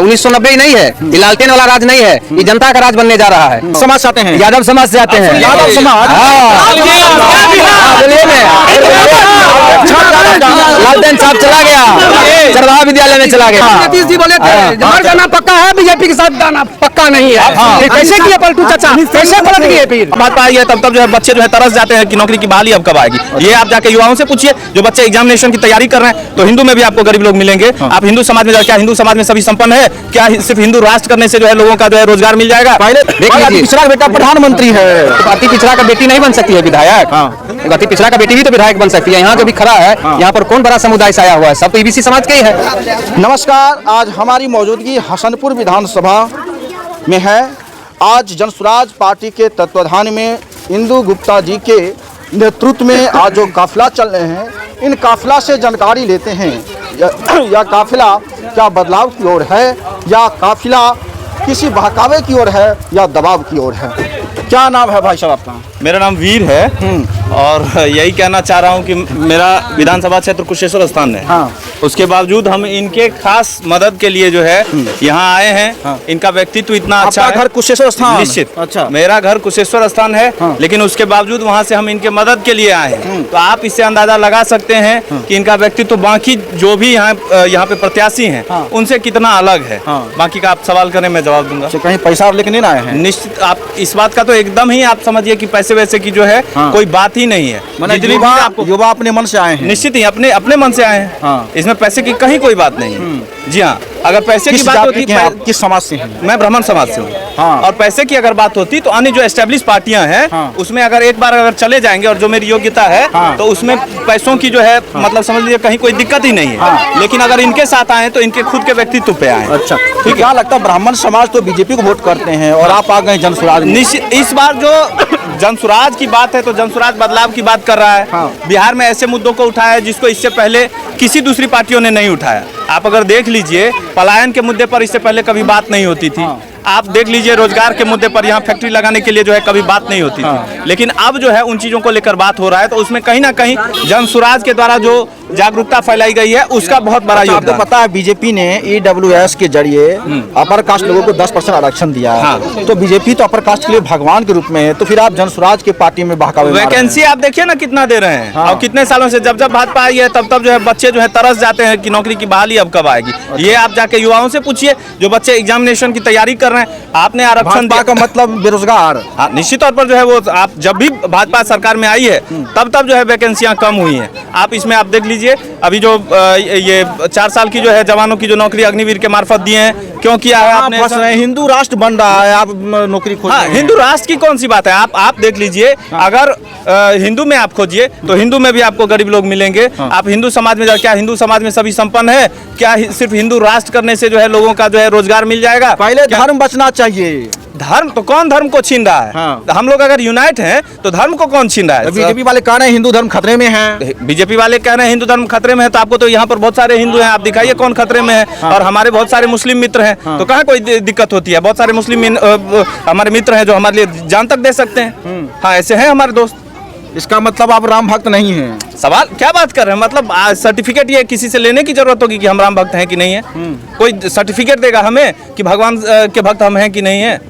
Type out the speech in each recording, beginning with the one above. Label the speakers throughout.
Speaker 1: 1990 ही नहीं है, ये लालटेन वाला राज नहीं है, ये जनता का राज बनने जा रहा है।
Speaker 2: समाज से आते हैं,
Speaker 1: यादव समाज से आते हैं।
Speaker 2: यादव समाज,
Speaker 1: लालटेन साहब चला गया, चरवाहा विद्यालय में चला गया।
Speaker 3: नीतीश जी बोले थे हमारा जाना पक्का है, बीजेपी के साथ जाना पक्का नहीं है। कैसे किया पलटू चाचा, कैसे पलट गए फिर?
Speaker 2: बात आई है तब जो है बच्चे जो है तरस जाते हैं कि नौकरी की बहाली अब कब आएगी। ये आप जाके युवाओं से पूछिए जो बच्चे एग्जामिनेशन की तैयारी कर रहे हैं, तो हिंदू में भी आपको गरीब लोग मिलेंगे। आप हिंदू समाज में क्या हिंदू समाज में सभी संपन्न है? क्या सिर्फ हिंदू राष्ट्र करने से जो है लोगों का जो है रोजगार मिल जाएगा?
Speaker 1: पहले देखिए,
Speaker 2: पिछड़ा का बेटा प्रधानमंत्री है,
Speaker 1: अति पिछड़ा का बेटी नहीं बन सकती है विधायक। अति पिछड़ा का बेटी भी तो विधायक बन सकती है। यहाँ जो भी खड़ा है, यहाँ पर कौन बड़ा समुदाय से आया हुआ है? सब तो ईबीसी समाज के ही है।
Speaker 4: नमस्कार, आज हमारी मौजूदगी हसनपुर विधानसभा में है। आज जनसुराज पार्टी के तत्वाधान में इंदु गुप्ता जी के नेतृत्व में आज जो काफिला चल रहे हैं, इन काफिला से जानकारी लेते हैं। या काफिला क्या बदलाव की ओर है, या काफिला किसी बहकावे की ओर है, या दबाव की ओर है? क्या नाम है भाई साहब आपका?
Speaker 2: मेरा नाम वीर है और यही कहना चाह रहा हूँ कि मेरा विधानसभा क्षेत्र कुशेश्वर स्थान है। उसके बावजूद हम इनके खास मदद के लिए जो है यहाँ आए हैं। इनका व्यक्तित्व इतना अच्छा है।
Speaker 4: घर कुशेश्वर स्थान?
Speaker 2: निश्चित।
Speaker 4: अच्छा,
Speaker 2: मेरा घर कुशेश्वर स्थान है, लेकिन उसके बावजूद वहाँ से हम इनके मदद के लिए आए हैं। तो आप इससे अंदाजा लगा सकते हैं कि इनका व्यक्तित्व बाकी जो भी यहाँ पे प्रत्याशी हैं उनसे कितना अलग है। बाकी का आप सवाल करें, मैं जवाब दूंगा।
Speaker 4: कहीं पैसा लेके नहीं आए हैं?
Speaker 2: निश्चित, आप इस बात का तो एकदम ही आप समझिए कि पैसे वैसे की जो है कोई बात ही नहीं है।
Speaker 4: युवा अपने मन से आए हैं?
Speaker 2: निश्चित ही अपने मन से आए हैं। इसमें पैसे की कहीं कोई बात नहीं है। जी हाँ, अगर पैसे की बात होती है,
Speaker 4: किस समाज से हैं?
Speaker 2: मैं ब्राह्मण समाज से हूँ। और पैसे की अगर बात होती तो अन्य जो एस्टेब्लिश पार्टियां हैं उसमें अगर एक बार अगर चले जाएंगे और जो मेरी योग्यता है तो उसमें पैसों की जो है मतलब समझ लीजिए कहीं कोई दिक्कत ही नहीं है। लेकिन अगर इनके साथ आए तो इनके खुद के व्यक्तित्व पे आए।
Speaker 4: अच्छा, तो क्या लगता है ब्राह्मण समाज तो बीजेपी को वोट करते हैं और आप आ गए जनसुराज?
Speaker 2: निश्चित, इस बार जो जनसुराज की बात है तो जनसुराज बदलाव की बात कर रहा है। बिहार में ऐसे मुद्दों को उठाया है जिसको इससे पहले किसी दूसरी पार्टियों ने नहीं उठाया। आप अगर देख लीजिए, पलायन के मुद्दे पर इससे पहले कभी बात नहीं होती थी। आप देख लीजिए, रोजगार के मुद्दे पर यहाँ फैक्ट्री लगाने के लिए जो है कभी बात नहीं होती थी। लेकिन अब जो है उन चीजों को लेकर बात हो रहा है, तो उसमें कहीं ना कहीं जनसुराज के द्वारा जो जागरूकता फैलाई गई है उसका बहुत बड़ा योगदान।
Speaker 4: आपको पता है बीजेपी ने EWS के जरिए अपर कास्ट लोगों को 10% आरक्षण दिया। तो बीजेपी तो अपर कास्ट के लिए भगवान के रूप में है, तो फिर आप जनसुराज के पार्टी में बहकावे
Speaker 2: वैकेंसी आप देखिए ना कितना दे रहे हैं। और कितने सालों से जब भाजपा आई है तब जो है बच्चे जो है तरस जाते हैं कि नौकरी की बहाली अब कब आएगी। ये आप जाके युवाओं से पूछिए जो बच्चे एग्जामिनेशन की तैयारी कर रहे हैं। आपने आरक्षण
Speaker 4: का मतलब बेरोजगार?
Speaker 2: हाँ, निश्चित तौर पर जो है वो आप जब भी भाजपा सरकार में आई है तब जो है वैकेंसियां कम हुई हैं। आप इसमें आप देख लीजिए, अभी जो ये 4 साल की जो है जवानों की जो नौकरी अग्निवीर के मार्फत दिए हैं, क्यों किया है आपने?
Speaker 4: हिंदू राष्ट्र बन रहा है, आप नौकरी खोज।
Speaker 2: हाँ, हिंदू राष्ट्र की कौन सी बात है? आप देख लीजिए, अगर हिंदू में आप खोजिए तो हिंदू में भी आपको गरीब लोग मिलेंगे। आप हिंदू समाज में क्या हिंदू समाज में सभी संपन्न है? क्या सिर्फ हिंदू राष्ट्र करने से जो है लोगों का जो है रोजगार मिल जाएगा?
Speaker 4: पहले धर्म बचना चाहिए।
Speaker 2: धर्म तो कौन धर्म को छीन रहा है? हम लोग अगर यूनाइट हैं तो धर्म को कौन छीन रहा है?
Speaker 4: बीजेपी वाले कह रहे हैं हिंदू धर्म खतरे में है।
Speaker 2: बीजेपी वाले कह रहे हैं हिंदू धर्म खतरे में है, तो आपको तो यहाँ पर बहुत सारे हिंदू हैं, आप दिखाइए कौन खतरे में है। और हमारे बहुत सारे मुस्लिम मित्र हैं, तो कहाँ कोई दिक्कत होती है? बहुत सारे मुस्लिम हमारे मित्र हैं जो हमारे लिए जान तक दे सकते हैं। हाँ, ऐसे हैं हमारे दोस्त।
Speaker 4: इसका मतलब आप राम भक्त नहीं हैं?
Speaker 2: सवाल क्या बात कर रहे हैं? मतलब सर्टिफिकेट ये किसी से लेने की जरूरत होगी कि हम राम भक्त हैं कि नहीं है? कोई सर्टिफिकेट देगा हमें कि भगवान के भक्त हम हैं कि नहीं है?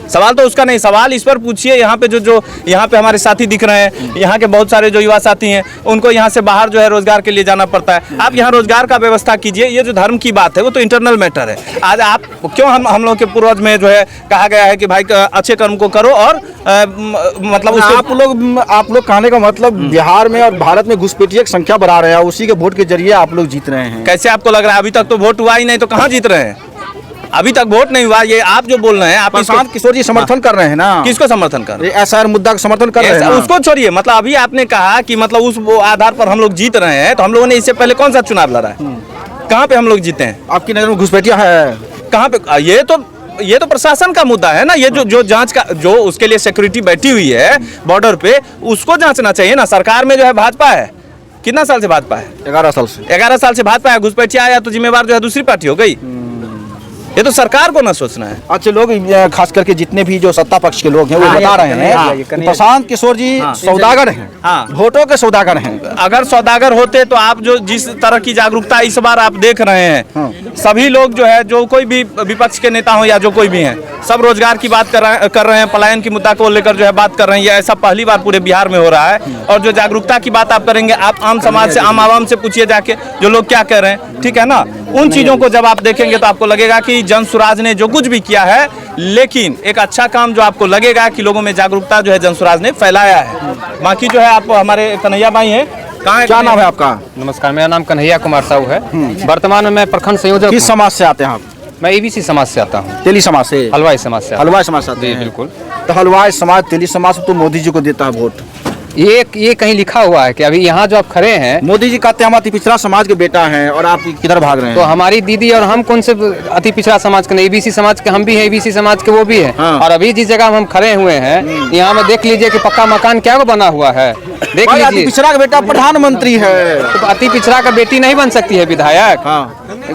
Speaker 2: सवाल तो उसका नहीं, सवाल इस पर पूछिए यहाँ पे जो यहाँ पे हमारे साथी दिख रहे हैं, यहाँ के बहुत सारे जो युवा साथी हैं, उनको यहाँ से बाहर जो है रोजगार के लिए जाना पड़ता है। आप यहाँ रोजगार का व्यवस्था कीजिए। ये जो धर्म की बात है वो तो इंटरनल मैटर है। आज आप क्यों हम लोग के पूर्वज में जो है कहा गया है कि भाई अच्छे कर्म को करो और मतलब
Speaker 4: आप लोग कहने का मतलब बिहार में और भारत में घुसपैठियों की संख्या बढ़ा रहे हैं, उसी के वोट के जरिए आप लोग जीत रहे हैं।
Speaker 2: कैसे आपको लग रहा है? अभी तक तो वोट हुआ ही नहीं, तो कहाँ जीत रहे हैं? अभी तक वोट नहीं हुआ। ये आप जो बोल रहे हैं, आप
Speaker 4: प्रशांत किशोर जी समर्थन कर रहे हैं ना?
Speaker 2: किसको समर्थन कर रहे हैं?
Speaker 4: SR मुद्दा का समर्थन कर रहे हैं।
Speaker 2: उसको छोड़िए, मतलब अभी आपने कहा कि मतलब उस आधार पर हम लोग जीत रहे हैं, तो हम लोगों ने इससे पहले कौन सा चुनाव लड़ा है? कहाँ पे हम लोग जीते हैं?
Speaker 4: आपकी नजर में घुसपैठिया है
Speaker 2: कहाँ पे? ये तो प्रशासन का मुद्दा है ना। ये जो जांच का जो उसके लिए सिक्योरिटी बैठी हुई है बॉर्डर पे, उसको जांचना चाहिए ना। सरकार में जो है भाजपा है, कितना साल से भाजपा है?
Speaker 4: 11 साल से।
Speaker 2: 11 साल से भाजपा है। घुसपैठिया आया तो जिम्मेवार जो है दूसरी पार्टी हो गई। ये तो सरकार को ना सोचना है।
Speaker 4: अच्छे लोग खास करके जितने भी जो सत्ता पक्ष के लोग हैं वो बता रहे हैं कि प्रशांत किशोर जी सौदागर हैं, वोटों के सौदागर हैं।
Speaker 2: अगर सौदागर होते तो आप जो जिस तरह की जागरूकता इस बार आप देख रहे हैं, सभी लोग जो है, जो कोई भी विपक्ष के नेता हो या जो कोई भी हैं, सब रोजगार की बात कर रहे हैं, पलायन की मुद्दा को लेकर जो है बात कर रहे हैं। ये ऐसा पहली बार पूरे बिहार में हो रहा है। और जो जागरूकता की बात आप करेंगे, आप आम समाज से, आम आवाम से पूछिए जाके जो लोग क्या कह रहे हैं, ठीक है ना। उन चीजों को जब आप देखेंगे तो आपको लगेगा कि जनसुराज ने जो कुछ भी किया है, लेकिन एक अच्छा काम जो आपको लगेगा कि लोगों में जागरूकता जो है जनसुराज ने फैलाया है। बाकी जो है आप हमारे कन्हैया भाई हैं,
Speaker 4: क्या नाम है आपका?
Speaker 1: नमस्कार, मेरा नाम कन्हैया कुमार साहू है। वर्तमान में मैं प्रखंड संयोजक।
Speaker 4: किस समाज से आते हैं आप?
Speaker 1: मैं एबीसी समाज से आता हूँ।
Speaker 4: तेली समाज से?
Speaker 1: हलवाई समाज से।
Speaker 4: हलवाई समाज से आते हैं?
Speaker 1: बिल्कुल।
Speaker 4: तो हलवाई समाज, तेली समाज तो मोदी जी को देता है वोट।
Speaker 1: ये कहीं लिखा हुआ है कि अभी यहाँ जो आप खड़े हैं,
Speaker 4: मोदी जी कहते हैं हम अति पिछड़ा समाज के बेटा हैं और आप किधर भाग रहे हैं?
Speaker 1: तो हमारी दीदी और हम कौन से अति पिछड़ा समाज के? नहीं, एबीसी समाज के हम भी हैं, एबीसी समाज के वो भी हैं। और अभी जिस जगह हम खड़े हुए हैं, यहाँ में देख लीजिए कि पक्का मकान क्या को बना हुआ है, देख लीजिए।
Speaker 4: अति पिछड़ा का बेटा प्रधानमंत्री है,
Speaker 1: तो अति पिछड़ा का बेटी नहीं बन सकती है विधायक?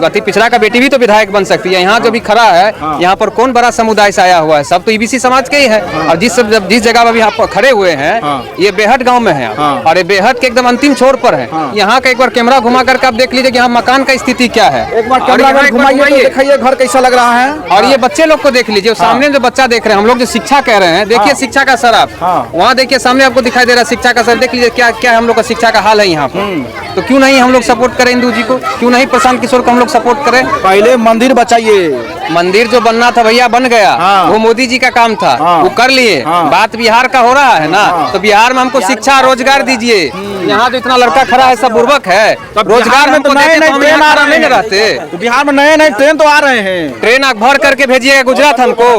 Speaker 1: अति पिछड़ा का बेटी भी तो विधायक बन सकती है। यहाँ जो भी खड़ा है, यहाँ पर कौन बड़ा समुदाय से आया हुआ है? सब तो ईबीसी समाज के ही है। और जिस जगह पर यहाँ खड़े हुए हैं, ये बेहट गांव में है और ये बेहट के एकदम अंतिम छोर पर है। यहाँ का एक बार कैमरा घुमा करके आप देख लीजिए कि यहाँ मकान का स्थिति क्या है।
Speaker 4: एक बार कैमरा घुमाइए तो दिखाइए घर कैसा लग रहा है।
Speaker 1: और ये बच्चे लोग को देख लीजिए, सामने जो बच्चा देख रहे हैं, हम लोग जो शिक्षा कह रहे हैं, देखिए शिक्षा का सर आप वहाँ देखिए, सामने आपको दिखाई दे रहा है शिक्षा का सर। देख लीजिए क्या क्या हम लोग का शिक्षा का हाल है यहाँ पर। तो क्यों नहीं हम लोग सपोर्ट करें इंदू जी को? क्यों नहीं प्रशांत किशोर को हम लोग सपोर्ट करें?
Speaker 4: पहले मंदिर बचाइए।
Speaker 1: मंदिर जो बनना था भैया बन गया, वो मोदी जी का काम था, वो कर लिए। बात बिहार का हो रहा है ना, तो बिहार में हमको शिक्षा रोजगार दीजिए। यहाँ जो इतना लड़का खड़ा है सब बुर्बक है। रोजगार में तो नए नए ट्रेन आ रहे रहते,
Speaker 4: बिहार में नए नए ट्रेन तो आ रहे हैं।
Speaker 1: ट्रेन आप भर करके भेजिएगा गुजरात हमको।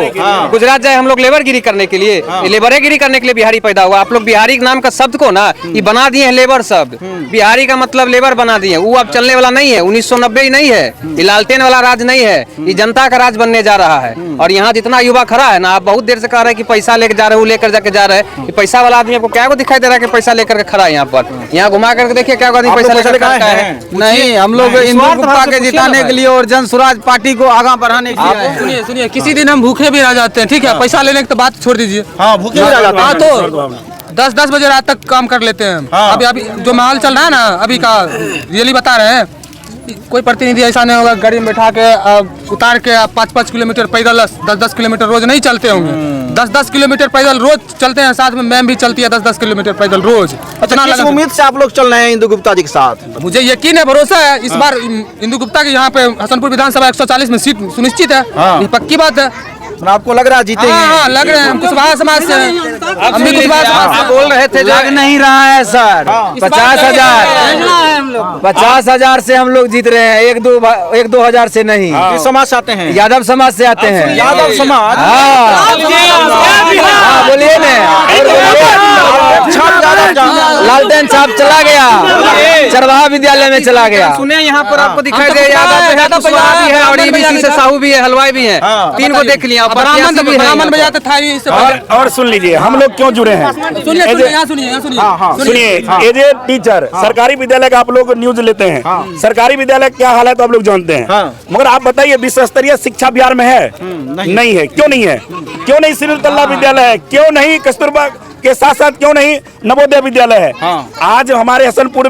Speaker 1: गुजरात जाए हम लोग लेबरगिरी करने के लिए, लेबरगिरी करने के लिए बिहारी पैदा हुआ। आप लोग बिहारी नाम का शब्द को ना ये बना दिए हैं लेबर शब्द। बिहारी का मतलब लेबर बना दिए, वो अब चलने वाला नहीं है। 1990 नहीं है, ये लालटेन वाला राज नहीं है, ये जनता का राज बनने जा रहा है। और यहाँ जितना युवा खड़ा है ना, आप बहुत देर से कह रहे हैं कि पैसा लेकर जा रहे हो, लेकर जाके जा रहे हैं। पैसा वाला आदमी आपको क्या को दिखाई दे रहा है कि पैसा लेकर के खड़ा है यहाँ पर? यहाँ घुमा करके देखिए क्या आदमी पैसा लेकर खड़ा है।
Speaker 3: नहीं, हम लोग इंदु गुप्ता के जिताने के लिए और जनसुराज पार्टी को आगे बढ़ाने के लिए। सुनिए, किसी दिन हम भूखे भी रह जाते हैं, ठीक है? पैसा लेने की तो बात छोड़ दीजिए।
Speaker 4: भूखे भी रह जाते हैं
Speaker 3: तो 10 बजे रात तक काम कर लेते हैं। अभी जो माहौल चल रहा है ना अभी का, रियली बता रहे हैं, कोई प्रतिनिधि ऐसा नहीं होगा गाड़ी में बैठा के उतार के 5-5 किलोमीटर पैदल 10-10 किलोमीटर रोज नहीं चलते होंगे। 10-10 किलोमीटर पैदल रोज चलते हैं, साथ में मैम भी चलती है 10-10 किलोमीटर पैदल रोज।
Speaker 4: अच्छा, किस उम्मीद से आप लोग चल रहे हैं इंदु गुप्ता जी के साथ?
Speaker 3: मुझे यकीन है, भरोसा है, इस बार इंदु गुप्ता की यहाँ पे हसनपुर विधानसभा 140 में सीट सुनिश्चित है। ये पक्की बात है।
Speaker 4: आपको लग रहा है जीतेंगे?
Speaker 3: हाँ, लग रहे हैं। हम कुशवाहा समाज से हैं। हम भी कुशवाहा समाज से
Speaker 1: बोल रहे थे,
Speaker 5: लग नहीं रहा है सर। 50,000 से हम लोग जीत रहे हैं, 1-2 हजार से नहीं।
Speaker 4: किस समाज से आते हैं?
Speaker 5: यादव समाज से आते हैं।
Speaker 4: यादव समाज?
Speaker 5: हाँ, बोलिए ना। लालटेन साहब चला गया, चरवाहा विद्यालय में चला गया।
Speaker 1: सुने यहाँ पर आपको दिखाई दे यादव भी है और एबीसी से साहू भी है, हलवाई भी है, तीन को देख लिया।
Speaker 3: ब्राह्मण बजाते था।
Speaker 6: और सुन लीजिए हम लोग क्यों जुड़े हैं। सुनिए, एज ए टीचर सरकारी विद्यालय का आप लोग न्यूज लेते हैं। सरकारी विद्यालय क्या हाल है तो आप लोग जानते हैं। मगर आप बताइए विश्व स्तरीय शिक्षा बिहार में है? नहीं है। क्यों नहीं है? क्यों नहीं सिविल तल्ला विद्यालय है? क्यों नहीं कस्तूरबा के साथ साथ क्यों नहीं नवोदय विद्यालय है? आज हमारे हसनपुर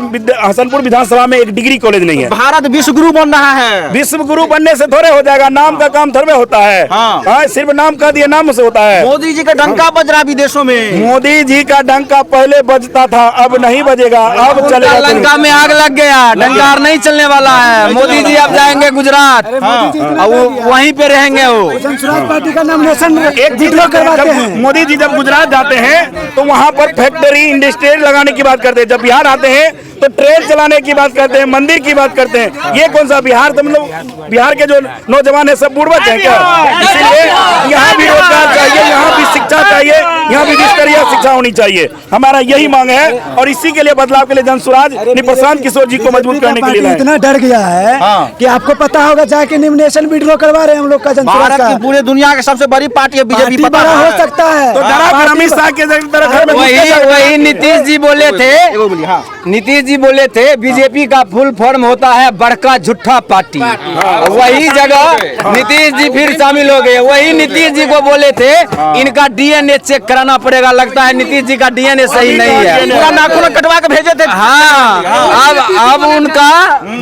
Speaker 6: विधानसभा में एक डिग्री कॉलेज नहीं है।
Speaker 4: भारत विश्व गुरु बन रहा है।
Speaker 6: विश्व गुरु बनने से थोड़े हो जाएगा, नाम का काम थोड़े होता है। सिर्फ नाम कह दिए, नाम से होता है।
Speaker 4: मोदी जी का डंका बज रहा विदेशों में।
Speaker 6: मोदी जी का डंका पहले बजता था, अब नहीं बजेगा, अब चलेगा।
Speaker 5: लंका में आग लग गया, डंकार नहीं चलने वाला है। मोदी जी अब जाएंगे गुजरात, वो वहीं पे रहेंगे। वो
Speaker 6: जनसुराज पार्टी का नॉमिनेशन एक मोदी जी जब गुजरात जाते हैं तो वहाँ पर फैक्ट्री इंडस्ट्री लगाने की बात करते हैं, जब बिहार आते हैं तो ट्रेन चलाने की बात करते हैं, मंदिर की बात करते हैं। ये कौन सा बिहार? तो मतलब बिहार के जो नौजवान है सब बुड़बक हैं क्या? इसलिए यहाँ भी रोजगार चाहिए, यहाँ भी शिक्षा चाहिए, यहाँ भी स्तरीय शिक्षा होनी चाहिए। हमारा यही मांग है और इसी के लिए बदलाव के लिए जनसुराज प्रशांत किशोर जी को मजबूत करने के लिए
Speaker 7: इतना डर गया है कि आपको पता होगा जाके नॉमिनेशन विड्रॉ करवा रहे हैं हम लोग का जनसुराज
Speaker 4: भारत की पूरे दुनिया की सबसे बड़ी पार्टी है बीजेपी,
Speaker 7: पार्टी बड़ा हो सकता है।
Speaker 6: तो डरा अमित शाह के तरह
Speaker 5: वही नीतीश जी बोले थे, नीतीश जी बोले थे बीजेपी का फुल फॉर्म होता है बड़का झूठा पार्टी। वही जगह नीतीश जी फिर शामिल हो गए। वही नीतीश जी को बोले थे इनका डीएनए चेक कराना पड़ेगा, लगता है नीतीश जी का डीएनए सही नहीं है।
Speaker 2: पूरा नाखून कटवा के भेजे थे।
Speaker 5: हाँ, अब उनका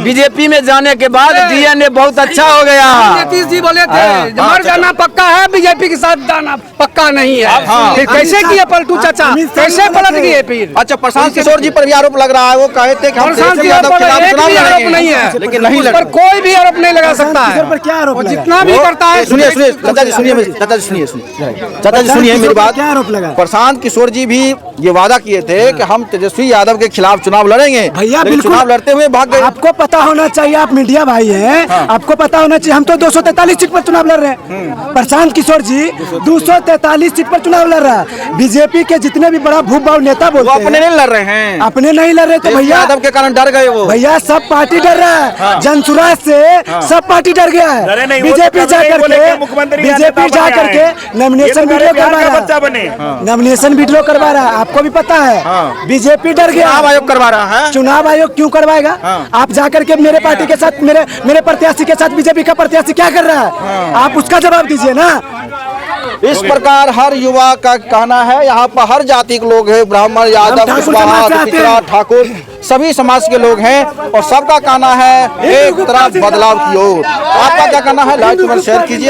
Speaker 5: बीजेपी में जाने के बाद डीएनए बहुत अच्छा हो गया।
Speaker 3: नीतीश जी बोले थे मर जाना पक्का है, बीजेपी के साथ जाना पक्का नहीं है। फिर कैसे किए पलटू चाचा, कैसे पलट गए फिर?
Speaker 4: अच्छा, प्रशांत किशोर जी पर भी आरोप लग रहा है, वो कहे थे कि हम
Speaker 3: प्रशांत जी
Speaker 4: यादव
Speaker 3: पर
Speaker 4: के खिलाफ
Speaker 3: एक
Speaker 4: चुनाव
Speaker 3: भी आरोप
Speaker 4: लड़ेंगे।
Speaker 3: नहीं है,
Speaker 4: लेकिन नहीं
Speaker 3: उस पर
Speaker 4: लड़े।
Speaker 3: कोई भी आरोप नहीं लगा सकता है।
Speaker 7: पर क्या आरोप
Speaker 3: वो
Speaker 7: लगा?
Speaker 3: जितना भी करता है
Speaker 4: सुनिए सुनिए चाचा जी, सुनिए चाचा जी, सुनिए चाचा जी, सुनिए मेरी बात।
Speaker 7: क्या आरोप लगा?
Speaker 4: प्रशांत किशोर जी भी ये वादा किए थे कि हम तेजस्वी यादव के खिलाफ चुनाव लड़ेंगे,
Speaker 7: भैया
Speaker 4: लेकिन
Speaker 7: बिल्कुल
Speaker 4: चुनाव लड़ते हुए भाग गए।
Speaker 7: आपको पता होना चाहिए, आप मीडिया भाई हैं, आपको पता होना चाहिए हम तो 243 सीट पर चुनाव लड़ रहे हैं। प्रशांत किशोर जी 243 सीट पर चुनाव लड़ रहा है। बीजेपी के जितने भी बड़ा भूभाव नेता
Speaker 4: वो
Speaker 7: बोलते
Speaker 4: अपने
Speaker 7: हैं
Speaker 4: नहीं लड़ रहे हैं,
Speaker 7: अपने नहीं लड़ रहे तो
Speaker 4: तेजस्वी
Speaker 7: भैया
Speaker 4: यादव के कारण डर गए वो।
Speaker 7: भैया सब पार्टी डर रहा है। जनसुराज से सब पार्टी डर गया
Speaker 6: डरे
Speaker 7: है।
Speaker 6: नहीं, वो तो
Speaker 7: बीजेपी
Speaker 6: कभी
Speaker 7: जा
Speaker 6: नहीं बोले कि
Speaker 7: करके
Speaker 6: मुख्यमंत्री
Speaker 7: बीजेपी
Speaker 6: नेता
Speaker 7: जा
Speaker 6: बने
Speaker 7: करके
Speaker 6: हैं।
Speaker 7: नॉमिनेशन
Speaker 6: ये तो
Speaker 7: वीडियो
Speaker 6: बिहार
Speaker 7: करवा
Speaker 6: का
Speaker 7: रहा
Speaker 6: बच्चा बने।
Speaker 7: है, नॉमिनेशन वीडियो करवा रहा है, आपको भी पता है। बीजेपी डर गया,
Speaker 4: चुनाव आयोग करवा रहा है।
Speaker 7: चुनाव आयोग क्यों करवाएगा? आप जाकर के मेरे पार्टी के साथ मेरे प्रत्याशी के साथ बीजेपी का प्रत्याशी क्या कर रहा है, आप उसका जवाब दीजिए ना।
Speaker 4: इस प्रकार हर युवा का कहना है, यहाँ पर हर जाति के लोग हैं, ब्राह्मण, यादव,
Speaker 7: ठाकुर
Speaker 4: कुशवाहा,
Speaker 7: समाज से आते
Speaker 4: पिछड़ा,
Speaker 7: हैं।
Speaker 4: ठाकुर, सभी समाज के लोग हैं और सबका कहना है एक तरफ बदलाव की ओर। आपका क्या कहना है? लाइक कमेंट शेयर कीजिए।